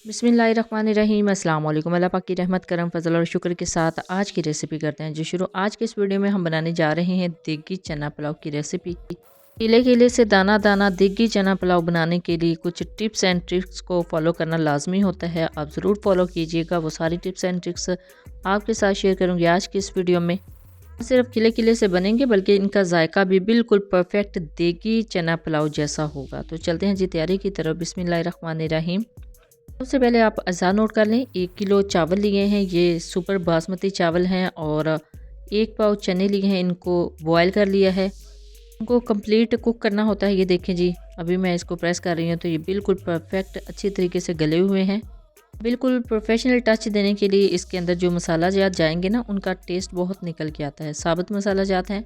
बिस्मिल्लाहिर्रहमानिर्रहीम अस्सलाम वालेकुम। अल्लाह पाक की रहमत करम फजल और शुक्र के साथ आज की रेसिपी करते हैं जो शुरू। आज के इस वीडियो में हम बनाने जा रहे हैं देगी चना पुलाव की रेसिपी। किले किले से दाना दाना देगी चना पुलाव बनाने के लिए कुछ टिप्स एंड ट्रिक्स को फॉलो करना लाजमी होता है। आप ज़रूर फॉलो कीजिएगा। वो सारी टिप्स एंड ट्रिक्स आपके साथ शेयर करूँगी आज की इस वीडियो में। सिर्फ किले किले से बनेंगे बल्कि इनका जायका भी बिल्कुल परफेक्ट देगी चना पुलाव जैसा होगा। तो चलते हैं जी तैयारी की तरफ। बिस्मिल्लाहिर्रहमानिर्रहीम। सबसे पहले आप अज़ा नोट कर लें। 1 किलो चावल लिए हैं, ये सुपर बासमती चावल हैं, और 1 पाव चने लिए हैं। इनको बॉयल कर लिया है। इनको कंप्लीट कुक करना होता है। ये देखें जी, अभी मैं इसको प्रेस कर रही हूँ तो ये बिल्कुल परफेक्ट अच्छी तरीके से गले हुए हैं। बिल्कुल प्रोफेशनल टच देने के लिए इसके अंदर जो मसाला जात जाएंगे ना, उनका टेस्ट बहुत निकल के आता है। साबुत मसाला जात हैं,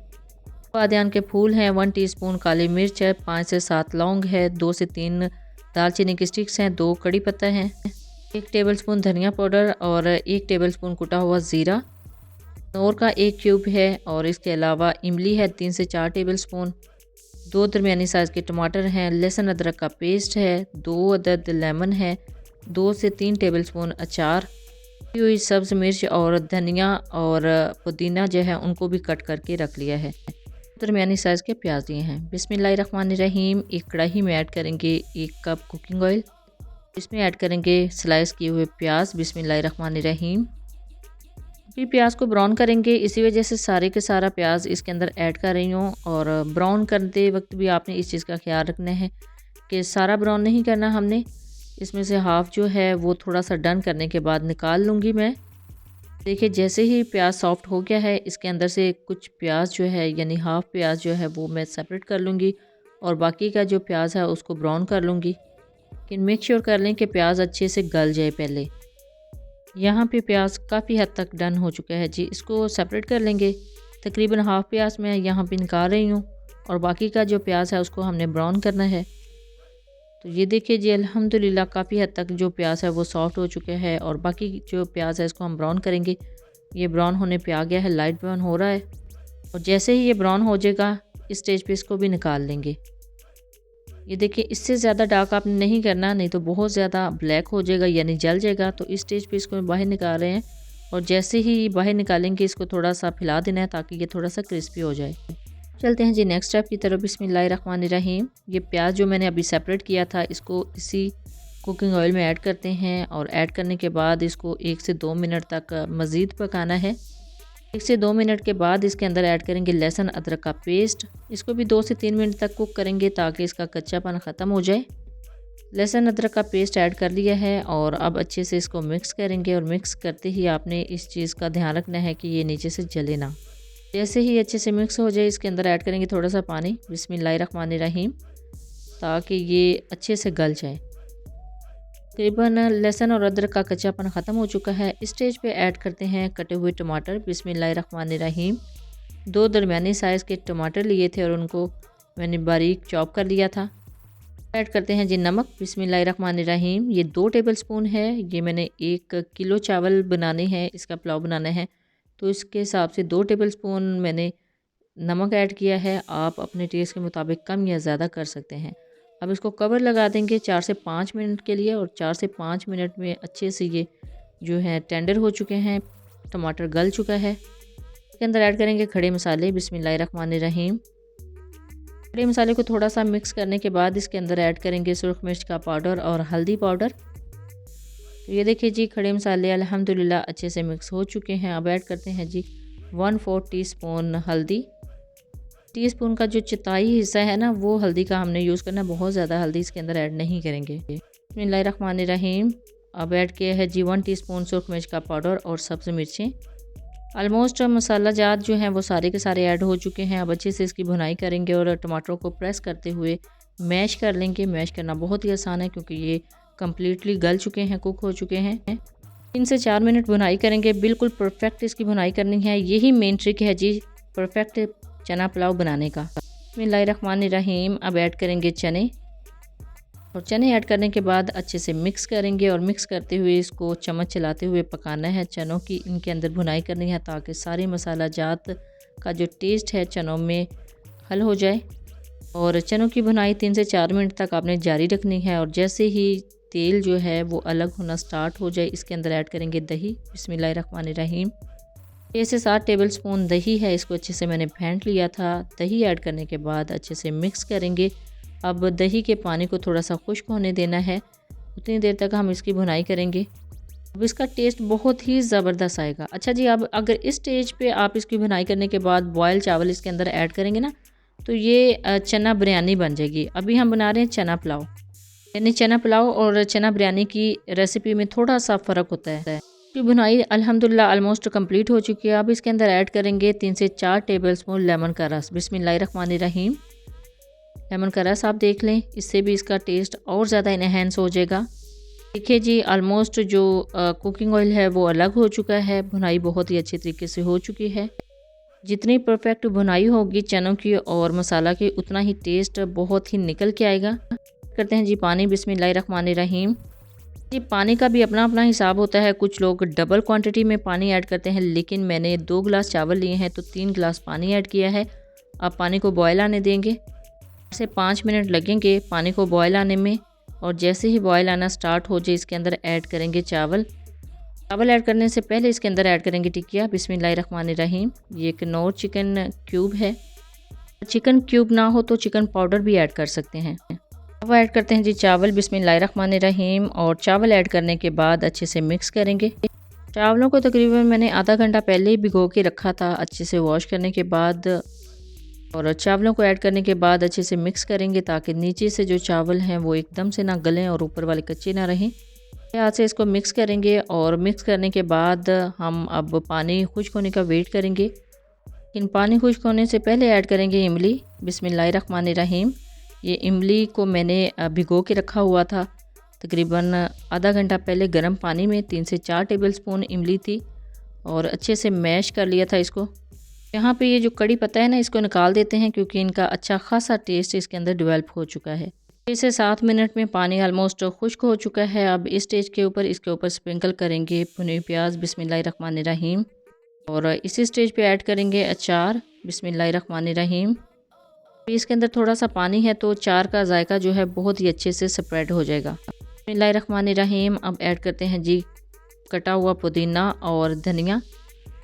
बादियान के फूल हैं, 1 टीस्पून काली मिर्च है, 5 से 7 लौंग है, 2 से 3 दालचीनी की स्टिक्स हैं, 2 कड़ी पत्ता हैं, 1 टेबलस्पून धनिया पाउडर और 1 टेबलस्पून कुटा हुआ ज़ीरा, नौर का 1 क्यूब है, और इसके अलावा इमली है 3 से 4 टेबलस्पून, 2 दरमियानी साइज़ के टमाटर हैं, लहसुन अदरक का पेस्ट है, 2 अदद लेमन है, 2 से 3 टेबलस्पून अचार, हुई सब्ज़ मिर्च और धनिया और पुदीना जो है उनको भी कट करके रख लिया है। दरमियानी साइज़ के प्याज लिए हैं। बिस्मिल्लाहिर्रहमानिर्रहीम। एक कढ़ाई में ऐड करेंगे 1 कप कुकिंग ऑयल। इसमें ऐड करेंगे स्लाइस किए हुए प्याज। बिस्मिल्लाहिर्रहमानिर्रहीम। अभी प्याज को ब्राउन करेंगे, इसी वजह से सारे के सारा प्याज इसके अंदर ऐड कर रही हूँ। और ब्राउन करते वक्त भी आपने इस चीज़ का ख्याल रखना है कि सारा ब्राउन नहीं करना हमने। इसमें से हाफ़ जो है वो थोड़ा सा डन करने के बाद निकाल लूँगी मैं। देखिए जैसे ही प्याज सॉफ्ट हो गया है, इसके अंदर से कुछ प्याज जो है यानी हाफ़ प्याज जो है वो मैं सेपरेट कर लूँगी, और बाकी का जो प्याज है उसको ब्राउन कर लूँगी। लेकिन मेक श्योर कर लें कि प्याज अच्छे से गल जाए पहले। यहाँ पे प्याज काफ़ी हद तक डन हो चुका है जी, इसको सेपरेट कर लेंगे। तकरीबन हाफ़ प्याज मैं यहाँ पे निकाल रही हूँ, और बाकी का जो प्याज है उसको हमने ब्राउन करना है। तो ये देखिए जी, अल्हम्दुलिल्लाह काफ़ी हद तक जो प्याज है वो सॉफ्ट हो चुका है, और बाकी जो प्याज है इसको हम ब्राउन करेंगे। ये ब्राउन होने पे आ गया है, लाइट ब्राउन हो रहा है, और जैसे ही ये ब्राउन हो जाएगा इस स्टेज पे इसको भी निकाल लेंगे। ये देखिए इससे ज़्यादा डार्क आपने नहीं करना, नहीं तो बहुत ज़्यादा ब्लैक हो जाएगा यानी जल जाएगा। तो इस स्टेज पे इसको बाहर निकाल रहे हैं, और जैसे ही बाहर निकालेंगे इसको थोड़ा सा फैला देना है ताकि ये थोड़ा सा क्रिस्पी हो जाए। चलते हैं जी नेक्स्ट स्टेप की तरफ। बिस्मिल्लाहिर्रहमानिर्रहीम। ये प्याज जो मैंने अभी सेपरेट किया था इसको इसी कुकिंग ऑयल में ऐड करते हैं, और ऐड करने के बाद इसको 1 से 2 मिनट तक मज़ीद पकाना है। 1 से 2 मिनट के बाद इसके अंदर ऐड करेंगे लहसुन अदरक का पेस्ट। इसको भी 2 से 3 मिनट तक कुक करेंगे ताकि इसका कच्चापन ख़त्म हो जाए। लहसुन अदरक का पेस्ट ऐड कर लिया है, और अब अच्छे से इसको मिक्स करेंगे, और मिक्स करते ही आपने इस चीज़ का ध्यान रखना है कि ये नीचे से जले ना। जैसे ही अच्छे से मिक्स हो जाए इसके अंदर ऐड करेंगे थोड़ा सा पानी। बिस्मिल्लाहिर्रहमानिर्रहीम, ताकि ये अच्छे से गल जाए। तकरीबन लहसुन और अदरक का कच्चापन ख़त्म हो चुका है। इस स्टेज पे ऐड करते हैं कटे हुए टमाटर। बिस्मिल्लाहिर्रहमानिर्रहीम। 2 दरमियानी साइज़ के टमाटर लिए थे और उनको मैंने बारीक चॉप कर लिया था। ऐड करते हैं जी नमक। बिस्मिल्लाहिर्रहमानिर्रहीम। ये 2 टेबलस्पून है। ये मैंने 1 किलो चावल बनाने हैं, इसका पुलाव बनाना है, तो इसके हिसाब से 2 टेबलस्पून मैंने नमक ऐड किया है। आप अपने टेस्ट के मुताबिक कम या ज़्यादा कर सकते हैं। अब इसको कवर लगा देंगे 4 से 5 मिनट के लिए, और 4 से 5 मिनट में अच्छे से ये जो है टेंडर हो चुके हैं, टमाटर गल चुका है। इसके अंदर ऐड करेंगे खड़े मसाले। बिस्मिल्लाहिर्रहमानिर्रहीम। खड़े मसाले को थोड़ा सा मिक्स करने के बाद इसके अंदर ऐड करेंगे सुरख मिर्च का पाउडर और हल्दी पाउडर। तो ये देखिए जी, खड़े मसाले अल्हम्दुलिल्लाह अच्छे से मिक्स हो चुके हैं। अब ऐड करते हैं जी 1/4 टीस्पून हल्दी। टीस्पून का जो चौथाई हिस्सा है ना वो हल्दी का हमने यूज़ करना है, बहुत ज़्यादा हल्दी इसके अंदर ऐड नहीं करेंगे। बिस्मिल्लाहिर्रहमानिर्रहीम। अब ऐड किया है जी 1 टीस्पून सुरख मिर्च का पाउडर और सब्ज़ मिर्चें। ऑलमोस्ट मसाला जात जो हैं वो सारे के सारे ऐड हो चुके हैं। अब अच्छे से इसकी भुनाई करेंगे, और टमाटरों को प्रेस करते हुए मैश कर लेंगे। मैश करना बहुत ही आसान है क्योंकि ये कम्प्लीटली गल चुके हैं, कुक हो चुके हैं। 3 से 4 मिनट भुनाई करेंगे, बिल्कुल परफेक्ट इसकी भुनाई करनी है। यही मेन ट्रिक है जी परफेक्ट चना पुलाव बनाने का। बिस्मिल्लाहिर्रहमानिर्रहीम। अब ऐड करेंगे चने, और चने ऐड करने के बाद अच्छे से मिक्स करेंगे, और मिक्स करते हुए इसको चम्मच चलाते हुए पकाना है। चनों की इनके अंदर भुनाई करनी है ताकि सारे मसाला जात का जो टेस्ट है चनों में हल हो जाए। और चनों की भुनाई 3 से 4 मिनट तक आपने जारी रखनी है, और जैसे ही तेल जो है वो अलग होना स्टार्ट हो जाए, इसके अंदर ऐड करेंगे दही। बिस्मिल्लाहिर्रहमानिर्रहीम। 6 से 7 टेबलस्पून दही है, इसको अच्छे से मैंने फेंट लिया था। दही ऐड करने के बाद अच्छे से मिक्स करेंगे। अब दही के पानी को थोड़ा सा खुश्क होने देना है, उतनी देर तक हम इसकी भुनाई करेंगे। अब इसका टेस्ट बहुत ही ज़बरदस्त आएगा। अच्छा जी, अब अगर इस स्टेज पे आप इसकी भुनाई करने के बाद बॉयल चावल इसके अंदर ऐड करेंगे ना, तो ये चना बिरयानी बन जाएगी। अभी हम बना रहे हैं चना पुलाव, यानी चना पुलाव और चना बिरयानी की रेसिपी में थोड़ा सा फ़र्क होता है। इसकी भुनाई अल्हम्दुलिल्लाह ऑलमोस्ट कंप्लीट हो चुकी है। अब इसके अंदर ऐड करेंगे 3 से 4 टेबलस्पून लेमन का रस। बिस्मिल्लाहिर्रहमानिर्रहीम। लेमन का रस आप देख लें, इससे भी इसका टेस्ट और ज़्यादा इन्हेंस हो जाएगा। देखिए जी, ऑलमोस्ट जो कुकिंग ऑयल है वो अलग हो चुका है। भुनाई बहुत ही अच्छे तरीके से हो चुकी है। जितनी परफेक्ट भुनाई होगी चनों की और मसाला की, उतना ही टेस्ट बहुत ही निकल के आएगा। करते हैं जी पानी। बिस्मिल्लाहिर्रहमानिर्रहीम। जी, पानी का भी अपना अपना हिसाब होता है। कुछ लोग डबल क्वांटिटी में पानी ऐड करते हैं, लेकिन मैंने 2 गिलास चावल लिए हैं तो 3 गिलास पानी ऐड किया है। अब पानी को बॉयल आने देंगे। से 5 मिनट लगेंगे पानी को बॉयल आने में, और जैसे ही बॉयल आना स्टार्ट हो जाए इसके अंदर ऐड करेंगे चावल। चावल ऐड करने से पहले इसके अंदर ऐड करेंगे टिकिया। बिस्मिल्लाहिर्रहमानिर्रहीम। ये किन्नौर चिकन क्यूब है। चिकन क्यूब ना हो तो चिकन पाउडर भी ऐड कर सकते हैं। अब ऐड करते हैं जी चावल। बिस्मिल्लाहिर्रहमानिर्रहीम। और चावल ऐड करने के बाद अच्छे से मिक्स करेंगे। चावलों को तकरीबन मैंने आधा घंटा पहले ही भिगो के रखा था, अच्छे से वॉश करने के बाद। और चावलों को ऐड करने के बाद अच्छे से मिक्स करेंगे ताकि नीचे से जो चावल हैं वो एकदम से ना गलें और ऊपर वाले कच्चे ना रहें। हाथ से इसको मिक्स करेंगे, और मिक्स करने के बाद हम अब पानी खुश्क होने का वेट करेंगे। लेकिन पानी खुश्क होने से पहले ऐड करेंगे इमली। बिस्मिल्लाहिर्रहमानिर्रहीम। ये इमली को मैंने भिगो के रखा हुआ था तकरीबन आधा घंटा पहले गर्म पानी में। 3 से 4 टेबलस्पून इमली थी और अच्छे से मैश कर लिया था इसको। यहाँ पे ये जो कड़ी पत्ता है ना, इसको निकाल देते हैं क्योंकि इनका अच्छा खासा टेस्ट इसके अंदर डेवलप हो चुका है। 6 से 7 मिनट में पानी ऑलमोस्ट खुश्क हो चुका है। अब इस स्टेज के ऊपर इसके ऊपर स्प्रिंकल करेंगे भुने प्याज। बिस्मिल्लाहिर्रहमानिर्रहीम। और इसी स्टेज पे ऐड करेंगे अचार। बिस्मिल्लाहिर्रहमानिर्रहीम। इसके अंदर थोड़ा सा पानी है तो अचार का जायका जो है बहुत ही अच्छे से स्प्रेड हो जाएगा। बिस्मिल्लाहिर्रहमानिर्रहीम। अब ऐड करते हैं जी कटा हुआ पुदीना और धनिया,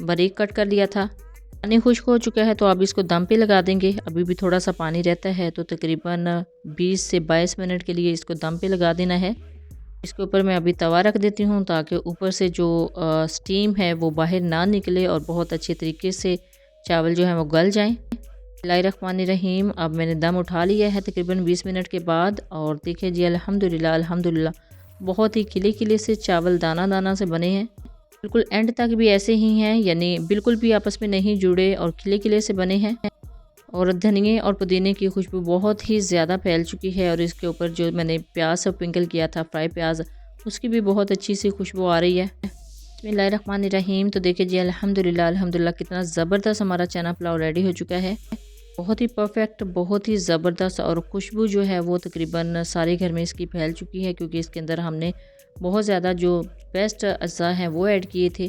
बारीक कट कर लिया था। पानी खुश्क हो चुका है तो अब इसको दम पे लगा देंगे। अभी भी थोड़ा सा पानी रहता है तो तकरीबन 20 से 22 मिनट के लिए इसको दम पे लगा देना है। इसके ऊपर मैं अभी तवा रख देती हूँ ताकि ऊपर से जो स्टीम है वो बाहर ना निकले और बहुत अच्छे तरीके से चावल जो है वो गल जाएँ। बिस्मिल्लाहिर्रहमानिर्रहीम। अब मैंने दम उठा लिया है तकरीबन 20 मिनट के बाद, और देखिए जी अल्हम्दुलिल्लाह अल्हम्दुलिल्लाह बहुत ही खिले खिले से चावल दाना दाना से बने हैं। बिल्कुल एंड तक भी ऐसे ही हैं, यानी बिल्कुल भी आपस में नहीं जुड़े और खिले खिले से बने हैं। और धनिए और पुदीने की खुशबू बहुत ही ज़्यादा फैल चुकी है, और इसके ऊपर जो मैंने प्याज स्प्रिंकल किया था फ्राई प्याज, उसकी भी बहुत अच्छी सी खुशबू आ रही है। बिस्मिल्लाहिर्रहमानिर्रहीम। तो देखिए जी अल्हम्दुलिल्लाह अल्हम्दुलिल्लाह कितना ज़बरदस्त हमारा चना पुलाव रेडी हो चुका है। बहुत ही परफेक्ट, बहुत ही ज़बरदस्त, और खुशबू जो है वो तकरीबन सारे घर में इसकी फैल चुकी है क्योंकि इसके अंदर हमने बहुत ज़्यादा जो बेस्ट अज़ा हैं वो ऐड किए थे,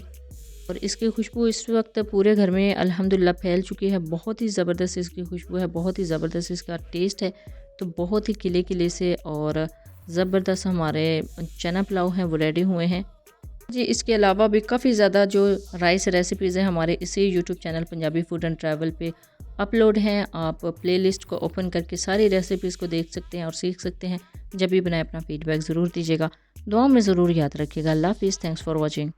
और इसकी खुशबू इस वक्त पूरे घर में अल्हम्दुलिल्लाह फैल चुकी है। बहुत ही ज़बरदस्त इसकी खुशबू है, बहुत ही ज़बरदस्त इसका टेस्ट है। तो बहुत ही किले किले से और ज़बरदस्त हमारे चना पुलाव हैं वो रेडी हुए हैं जी। इसके अलावा भी काफ़ी ज़्यादा जो राइस रेसिपीज़ हैं हमारे इसी YouTube channel Punjabi food and travel पे अपलोड हैं। आप प्लेलिस्ट को ओपन करके सारी रेसिपीज़ को देख सकते हैं और सीख सकते हैं। जब भी बनाए अपना फीडबैक ज़रूर दीजिएगा, दुआ में ज़रूर याद रखिएगा। अल्लाह हाफ़िज़। Thanks for watching.